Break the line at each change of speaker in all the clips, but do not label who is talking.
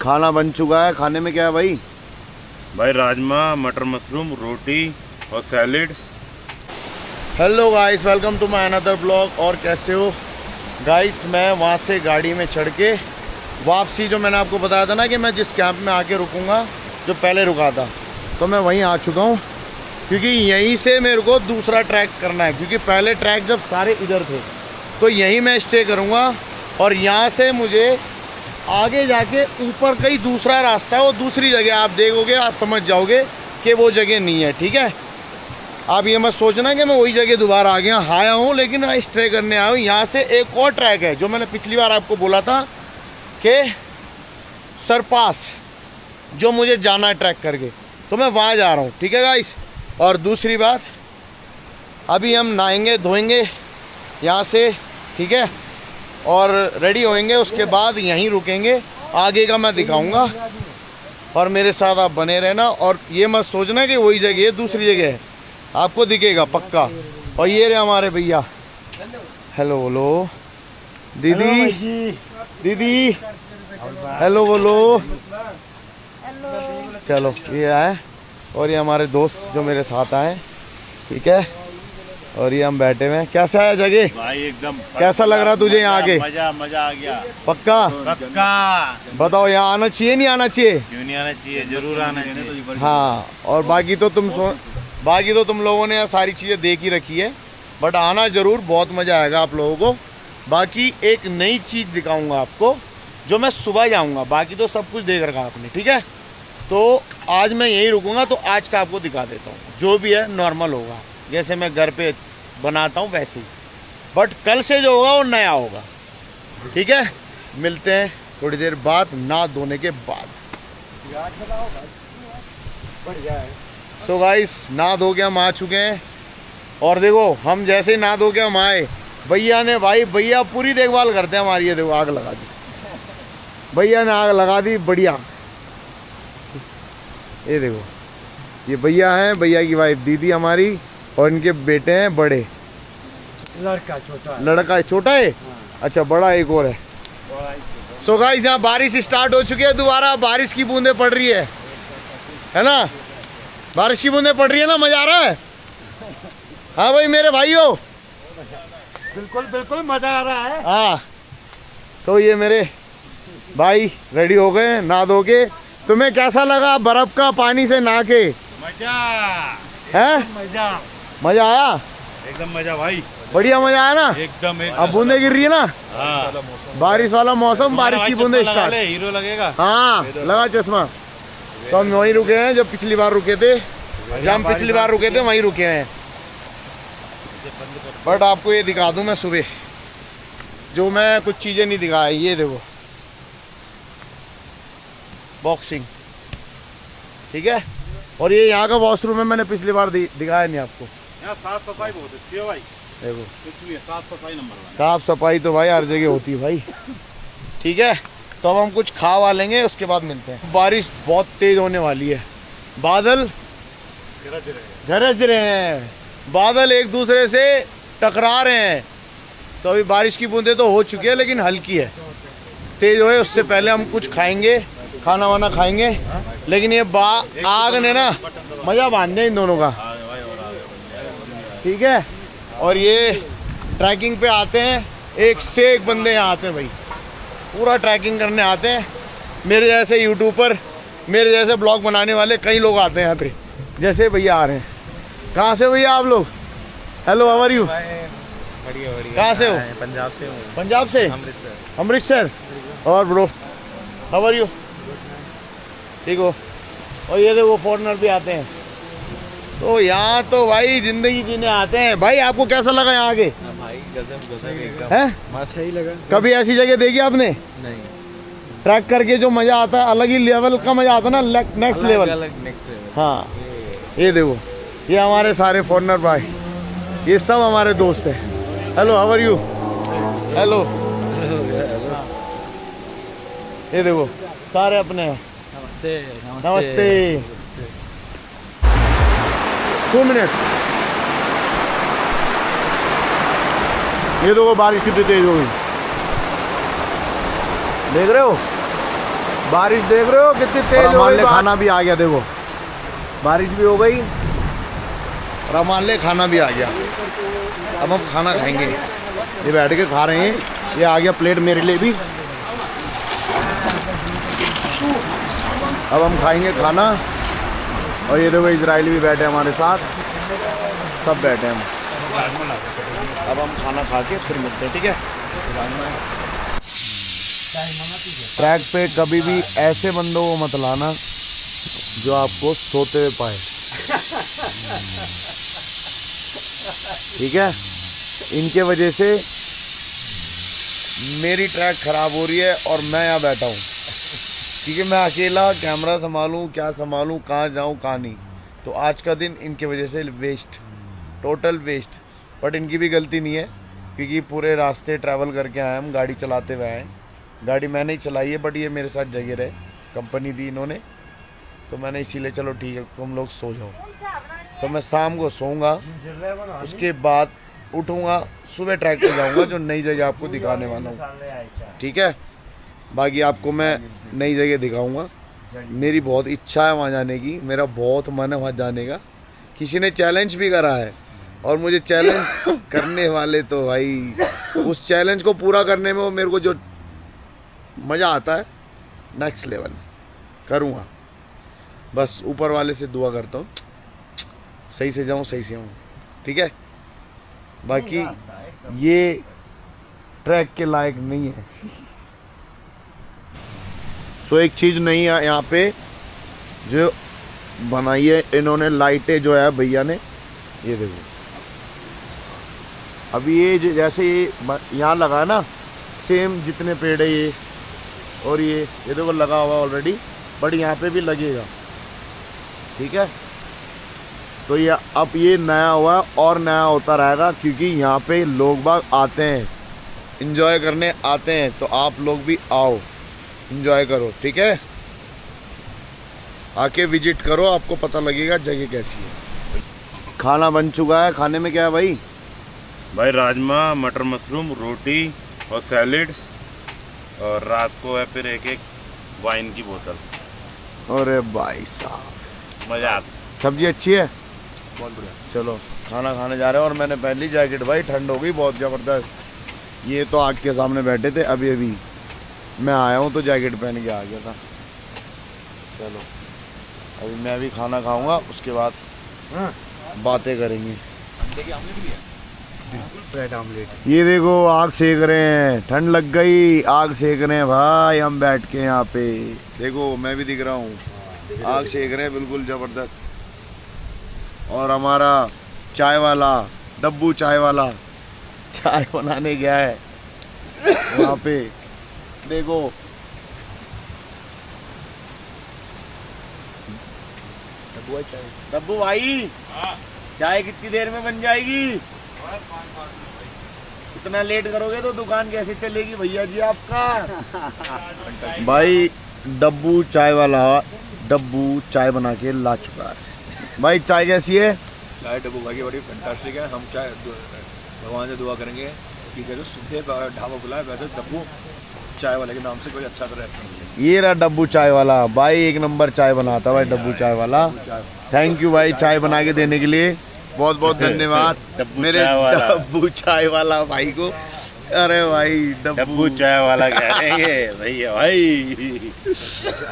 खाना बन चुका है। खाने में क्या है भाई?
भाई राजमा, मटर मशरूम, रोटी और salad.
Hello guys, welcome to my another blog. और कैसे हो गाइस? मैं वहाँ से गाड़ी में चढ़ के वापसी, जो मैंने आपको बताया था ना कि मैं जिस कैंप में आके रुकूंगा, जो पहले रुका था, तो मैं वहीं आ चुका हूँ। क्योंकि यहीं से मेरे को दूसरा ट्रैक करना है, क्योंकि पहले ट्रैक जब सारे इधर थे तो यहीं मैं स्टे करूँगा। और यहाँ से मुझे आगे जाके ऊपर कहीं दूसरा रास्ता है, वो दूसरी जगह आप देखोगे, आप समझ जाओगे कि वो जगह नहीं है। ठीक है, आप ये मत सोचना कि मैं वही जगह दोबारा आया हूँ, लेकिन मैं स्टे करने आया हूँ। यहाँ से एक और ट्रैक है जो मैंने पिछली बार आपको बोला था कि सरपास, जो मुझे जाना है ट्रैक करके, तो मैं वहाँ जा रहा हूँ। ठीक है गाइस। और दूसरी बात, अभी हम नहाएंगे धोएंगे यहाँ से, ठीक है, और रेडी होएंगे, उसके बाद यहीं रुकेंगे। आगे का मैं दिखाऊंगा और मेरे साथ आप बने रहना। और ये मत सोचना कि वही जगह है, दूसरी जगह है, आपको दिखेगा पक्का। और ये रहे हमारे भैया। हेलो बोलो दीदी, दीदी हेलो बोलो। चलो ये आए, और ये हमारे दोस्त जो मेरे साथ आए, ठीक है। और ये हम बैठे हुए हैं। कैसा है जगह
भाई? एकदम
कैसा लग रहा तुझे यहाँ आके?
मजा आ गया।
पक्का?
पक्का।
बताओ, यहाँ आना चाहिए नहीं आना चाहिए?
क्यों नहीं आना चाहिए, जरूर आना चाहिए।
हाँ, और बाकी तो तुम लोगों ने यहाँ सारी चीज़ें देख ही रखी है, बट आना ज़रूर, बहुत मज़ा आएगा आप लोगों को। बाकी एक नई चीज़ दिखाऊंगा आपको, जो मैं सुबह जाऊंगा। बाकी तो सब कुछ देख रखा आपने, ठीक है। तो आज मैं यहीं रुकूंगा, तो आज का आपको दिखा देता हूँ। जो भी है नॉर्मल होगा, जैसे मैं घर पे बनाता हूँ वैसे ही, बट कल से जो होगा वो नया होगा, ठीक है। मिलते हैं थोड़ी देर बाद, नहा धोने के बाद। सो गाइस, नहा धो के हम आ चुके हैं। और देखो, हम जैसे ही नहा धो के हम आए, भैया ने, भाई भैया पूरी देखभाल करते हैं हमारी। ये देखो, आग लगा दी भैया ने, आग लगा दी बढ़िया। ये देखो, ये भैया हैं, भैया की वाइफ दीदी हमारी, और इनके बेटे हैं बड़े। लड़का छोटा है? अच्छा, बड़ा एक और है। सो गाइस, यहाँ बारिश स्टार्ट हो चुकी है दोबारा। बारिश की बूंदें पड़ रही है ना? बारिश की बूंदें पड़ रही है ना? मजा आ रहा है? हाँ भाई मेरे भाइयों,
बिल्कुल बिल्कुल मजा आ रहा है।
हाँ, तो ये मेरे भाई रेडी हो गए नहा धो के। तुम्हें कैसा लगा बर्फ का पानी से नहा के?
मजा
है? मजा आया?
एकदम मजा भाई,
बढ़िया मजा आया ना?
एकदम।
अब बूंदे गिर रही है ना?
हाँ।
बारिश वाला मौसम, बारिश की बूंदे स्टार्ट।
हीरो लगेगा।
हाँ, लगा चश्मा। तो हम वहीं रुके हैं, जब पिछली बार रुके थे, वहीं रुके हैं। बट आपको ये दिखा दूं मैं सुबह, जो मैं कुछ चीज़ें नहीं दिखाया। ये देखो, बॉक्सिंग, ठीक है। और ये यहाँ का वॉशरूम है, मैंने पिछली बार दिखाया नहीं आपको।
यहाँ साफ सफाई बहुत अच्छी है भाई।
देखो,
कुछ भी है, साफ सफाई नंबर 1।
साफ सफाई तो भाई हर जगह होती है भाई, ठीक है। तो अब हम कुछ खा वा लेंगे, उसके बाद मिलते हैं। बारिश बहुत तेज होने वाली है, बादल गरज रहे हैं, बादल एक दूसरे से टकरा रहे हैं। तो अभी बारिश की बूंदें तो हो चुकी है, लेकिन हल्की है। तेज होए उससे पहले हम कुछ खाएंगे, खाना वाना खाएंगे। लेकिन ये आग ने ना मज़ा बांध दिया इन दोनों का, ठीक है। और ये ट्रैकिंग पे आते हैं, एक से एक बंदे यहाँ आते हैं भाई, पूरा ट्रैकिंग करने आते हैं। मेरे जैसे यूट्यूबर, मेरे जैसे ब्लॉग बनाने वाले कई लोग आते हैं यहाँ पे, जैसे भैया आ रहे हैं। कहाँ से भैया आप लोग? Hello, how are you?
बढ़िया बढ़िया।
कहाँ से हो?
पंजाब से हूँ।
पंजाब से? अमृतसर। और ब्रो, हाउ आर यू? ठीक हो? और ये देखो, फॉरेनर भी आते हैं। तो यहाँ तो भाई जिंदगी जीने आते हैं। भाई आपको कैसा लगा यहाँ आके?
भाई गजब एकदम
है,
मस्त, सही लगा।
कभी ऐसी जगह देखी आपने?
नहीं,
ट्रैक करके जो मज़ा आता है, अलग ही लेवल का मज़ा आता है ना, नेक्स्ट लेवल।
Next level.
हाँ, ये देखो, ये हमारे सारे फॉरेनर भाई, ये सब हमारे दोस्त हैं। Hello, how are you? Hello. ये देखो, सारे अपने हैं।
नमस्ते
नमस्ते। 2 मिनट। ये देखो बारिश कितनी तेज हो गई, देख रहे हो?
बारिश देख रहे हो कितनी तेज हो
मान
गई।
ले खाना भी आ गया, देखो बारिश भी हो गई और मान ले खाना भी आ गया। अब हम खाना खाएंगे, ये बैठ के खा रहे हैं। ये आ गया प्लेट मेरे लिए भी। अब हम खाएंगे खाना। और ये देखो इजराइल भी बैठे हमारे साथ, सब बैठे हम। अब हम खाना खा के फिर मिलते हैं, ठीक है। ट्रैक पे कभी भी ऐसे बंदों को मत लाना जो आपको सोते हुए पाए, ठीक है। इनके वजह से मेरी ट्रैक खराब हो रही है और मैं यहाँ बैठा हूँ, क्योंकि मैं अकेला कैमरा संभालूँ, क्या संभालूँ, कहाँ जाऊँ कहाँ नहीं। तो आज का दिन इनके वजह से वेस्ट, टोटल वेस्ट। बट इनकी भी गलती नहीं है, क्योंकि पूरे रास्ते ट्रैवल करके आए हम, गाड़ी चलाते हुए आए। गाड़ी मैंने ही चलाई है, बट ये मेरे साथ जगह रहे, कंपनी दी इन्होंने, तो मैंने इसीलिए चलो ठीक है तुम लोग सो जाओ। तो मैं शाम को सोऊंगा, उसके बाद उठूंगा, सुबह ट्रैक पे जाऊंगा, जो नई जगह आपको दिखाने वाला हूँ, ठीक है। बाकी आपको मैं नई जगह दिखाऊंगा। मेरी बहुत इच्छा है वहाँ जाने की, मेरा बहुत मन है वहाँ जाने का। किसी ने चैलेंज भी करा है और मुझे चैलेंज करने वाले तो भाई, उस चैलेंज को पूरा करने में वो मेरे को जो मज़ा आता है, नेक्स्ट लेवल करूँगा। बस ऊपर वाले से दुआ करता हूँ सही से जाऊँ, सही से आऊँ, ठीक है। बाकी ये ट्रैक के लायक नहीं है। सो एक चीज़ नहीं है यहाँ पे जो बनाई है इन्होंने, लाइटें जो है भैया ने, ये देखो। अभी ये जैसे ये यहाँ लगा है ना, सेम जितने पेड़ है ये और ये देखो लगा हुआ ऑलरेडी, बट यहाँ पे भी लगेगा, ठीक है। तो ये अब ये नया हुआ और नया होता रहेगा, क्योंकि यहाँ पे लोग बाग आते हैं, इंजॉय करने आते हैं। तो आप लोग भी आओ, इंजॉय करो, ठीक है। आके विजिट करो, आपको पता लगेगा जगह कैसी है। खाना बन चुका है, खाने में क्या है भाई?
भाई राजमा, मटर मशरूम, रोटी और सैलेड, और रात को है फिर एक वाइन की बोतल।
अरे भाई साहब
मज़ा आता।
सब्जी अच्छी है, बहुत बढ़िया। चलो खाना खाने जा रहे हैं। और मैंने पहली जैकेट, भाई ठंड हो गई बहुत ज़बरदस्त। ये तो आग के सामने बैठे थे, अभी अभी मैं आया हूँ तो जैकेट पहन के आ गया था। चलो अभी मैं भी खाना खाऊंगा, उसके बाद बातें करेंगे।
अंडे की आमलेट भी है, बिल्कुल ब्रेड आमलेट।
ये देखो आग सेक रहे हैं, ठंड लग गई, आग सेक रहे हैं भाई हम बैठ के यहाँ पे। देखो मैं भी दिख रहा हूँ, आग सेक रहे हैं बिल्कुल ज़बरदस्त। और हमारा चाय वाला, डब्बू चाय वाला, चाय बनाने गया है वहाँ पे, देखो। डब्बू भाई चाय कितनी देर में बन जाएगी? इतना लेट करोगे तो दुकान कैसे चलेगी भैया जी आपका? भाई डब्बू चाय वाला, डब्बू चाय बना के ला चुका है। भाई चाय कैसी है?
चाय डब्बू भाई की बड़ी फैंटास्टिक है। हम चाय भगवान से दुआ करेंगे कि जो सीधे ढाबा बुलाए, वैसे डब्बू चाय वाले के नाम से कोई अच्छा तो रहता है।
ये रहा डब्बू चाय वाला भाई, एक नंबर चाय बनाता भाई डब्बू चाय वाला। थैंक यू भाई चाय बना के देने के लिए, बहुत बहुत धन्यवाद मेरे डब्बू चाय वाला भाई को। अरे भाई
डब्बू चाय वाला कह रहे हैं भैया भाई।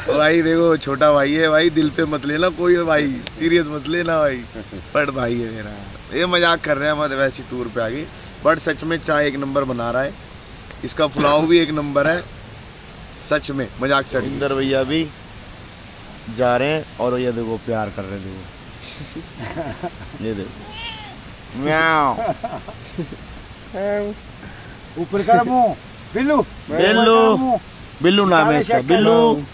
भाई देखो छोटा भाई है भाई, दिल पे मत लेना कोई भाई, सीरियस मत लेना भाई, बट भाई है मेरा। ये मजाक कर रहे हैं हमारे वैसे टूर पे आगे, बट सच में चाय एक नंबर बना रहा है, इसका पुलाव भी एक नंबर है, सच में मजाक से। इंदर भैया भी जा रहे हैं और ये देखो प्यार कर रहे हैं, देखो ये देखो म्याऊ।
ऊपर कर मुंह, बिल्लू
बिल्लू, बिल्लू नाम है इसका, बिल्लू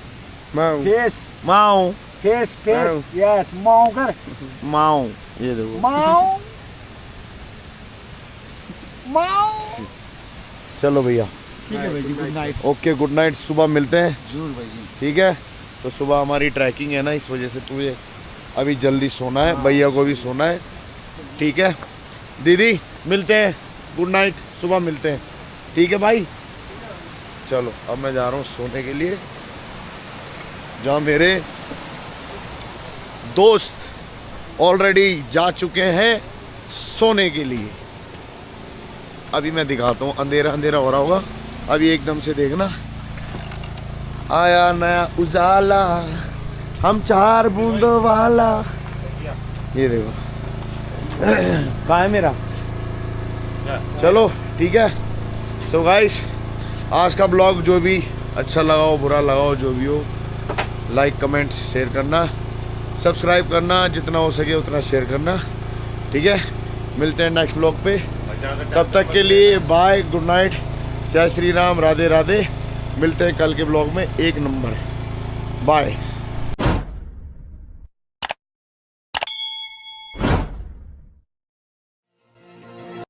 फेस
माऊ,
फेस फेस यस माऊ कर
माऊ, ये देखो
माऊ माऊ।
चलो भैया
ठीक है भाई जी, good night.
Okay good night, सुबह मिलते हैं,
जरूर भाई जी।
ठीक है। तो सुबह हमारी ट्रैकिंग है ना, इस वजह से तुझे अभी जल्दी सोना है, भैया को भी सोना है, ठीक है। दीदी मिलते हैं, गुड नाइट, सुबह मिलते हैं, ठीक है भाई। चलो अब मैं जा रहा हूँ सोने के लिए, जहाँ मेरे दोस्त ऑलरेडी जा चुके हैं सोने के लिए। अभी मैं दिखाता हूँ, अंधेरा अंधेरा हो रहा होगा, अभी एकदम से देखना आया नया उजाला, हम 4 बूंदों वाला। ये देखो कहाँ है मेरा, चलो ठीक है। सो गाइस, आज का ब्लॉग जो भी अच्छा लगा हो, बुरा लगा हो, जो भी हो, लाइक कमेंट शेयर करना, सब्सक्राइब करना, जितना हो सके उतना शेयर करना, ठीक है। मिलते हैं नेक्स्ट ब्लॉग पे, तब तक के लिए बाय, गुड नाइट, जय श्री राम, राधे राधे। मिलते हैं कल के ब्लॉग में 1 नंबर, बाय।